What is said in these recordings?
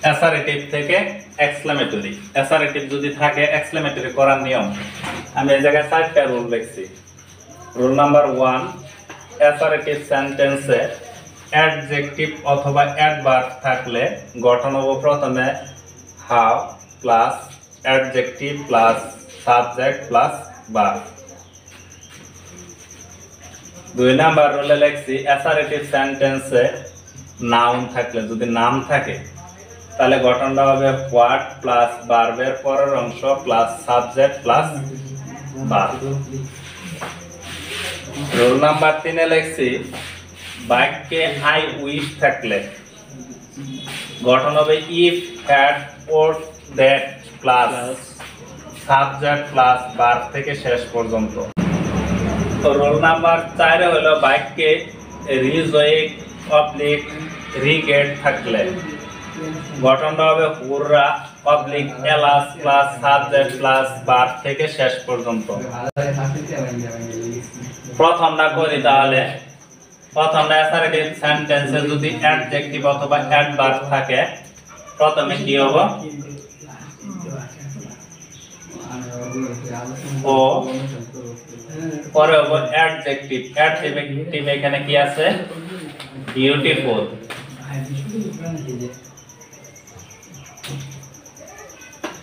Assertive থেকে exclamatory. Assertive যদি থাকে এক্সক্লেমেটরি করার নিয়ম আমি এই জায়গায় 4টা রুল লিখছি। রুল নাম্বার 1, অ্যাসারেটিভ সেন্টেন্সে অ্যাডজেক্টিভ অথবা অ্যাডভার্ব থাকলে গঠন হবে প্রথমে how plus adjective plus subject plus verb. 2 number রুলে লিখছি অ্যাসারেটিভ সেন্টেন্সে নাউন থাকলে, যদি নাম থাকে তাহলে গঠনটা হবে হোয়াট প্লাস ভার্বের পরের অংশ plus subject plus verb. Rule number 3 এ লিখছি বাক্যে আই উইশ থাকলে গঠন হবে if, had, or, that plus subject plus verb থেকে শেষ পর্যন্ত। তো রুল নাম্বার 4 এ হলো বাক্যে রিজয়েক অবলিক রিগেট থাকলে গঠনটা হবে হুররা oblique alas plus subject plus verb থেকে শেষ পর্যন্ত। প্রথমটা করি তাহলে। প্রথমটা অ্যাসারেটিভ সেন্টেন্সে যদি অ্যাডজেক্টিভ অথবা অ্যাডভার্ব থাকে প্রথমে কি হবে ও, পরে হবে অ্যাডজেক্টিভ। অ্যাডজেক্টিভ এখানে কি আছে বিউটিফুল,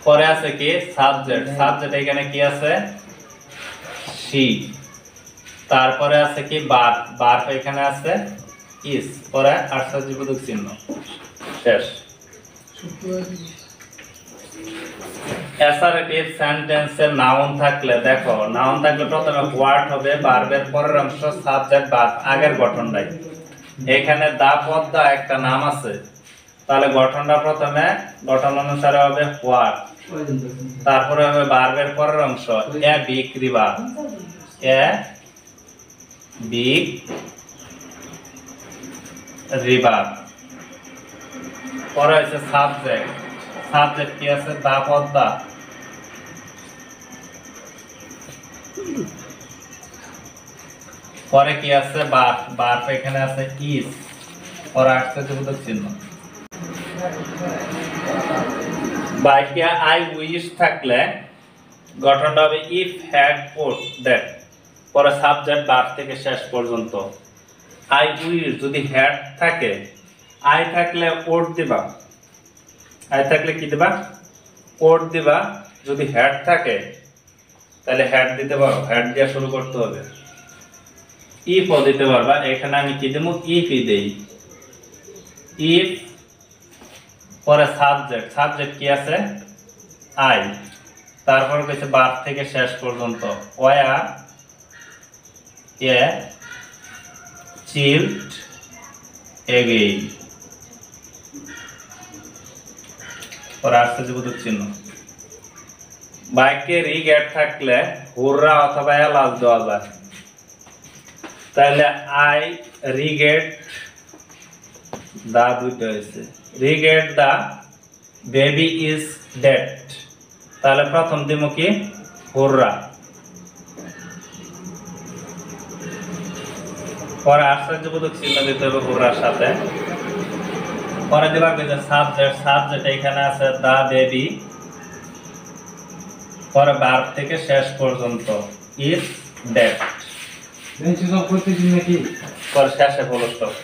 পরে আছে কি সাবজেক্ট। সাবজেক্ট এখানে কি আছে শি, তারপরে আছে কি ভার্ব। ভার্ব এখানে আছে ইজ, পরে আশ্চর্যবোধক চিহ্ন, শেষ। অ্যাসারেটিভ সেন্টেন্সে নাউন থাকলে দেখো, নাউন থাকলে প্রথমে হোয়াট হবে, ভার্বের পরের অংশ সাবজেক্ট ভার্ব, আগের গঠনটাই। এখানে দা পদ্মা একটা নাম আছে, তাহলে গঠনটা প্রথমে গঠন অনুসারে হবে হোয়াট, তারপরে হবে ভার্বের পরের অংশ a big river, a big river, পরে আছে সাবজেক্ট। সাবজেক্ট কি আছে দা পদ্মা, পরে কি আছে ভার্ব। ভার্ব এখানে আছে ইজ, পরে আশ্চর্যবোধক চিহ্ন। বাক্যে আই উইশ থাকলে গঠনটা হবে ইফ, হ্যাড, ওর, দ্যাট, পরে সাবজেক্ট ভার্ব থেকে শেষ পর্যন্ত। আই উইশ যদি হ্যাড থাকে, আই থাকলে ওর দিবা, আই থাকলে কি দিবা ওর দিবা। যদি হ্যাড থাকে তাহলে হ্যাড দিতে পারো, হ্যাড দিয়ে শুরু করতে হবে। ইফ ও দিতে পারবা, এখানে আমি কি দেবো ইফ ই দেই। ইফ, পরে সাবজেক্ট। সাবজেক্ট কি আছে আই, তারপর হচ্ছে ভার্ব থেকে শেষ পর্যন্ত ওয়ার এ চিল্ড এগেইন, পরে আশ্চর্যবোধক চিহ্ন। বাক্যে রিগেট থাকলে হুররা অথবা এলাস দেওয়া যায়, তাহলে আই রিগেট দা, দুইটা হয়েছে রিগেট দা বেবি ইজ ডেড, তাহলে প্রথম দিব কি হুররা, পরে আশ্চর্যবোধক চিহ্ন দিতে হবে হুররার সাথে। পরে দিবা যে সাবজেক্ট। সাবজেক্ট এখানে আছে দা বেবি, পরে ভার্ব থেকে শেষ পর্যন্ত ইজ ডেড, পরে শেষে ফুল স্টপ।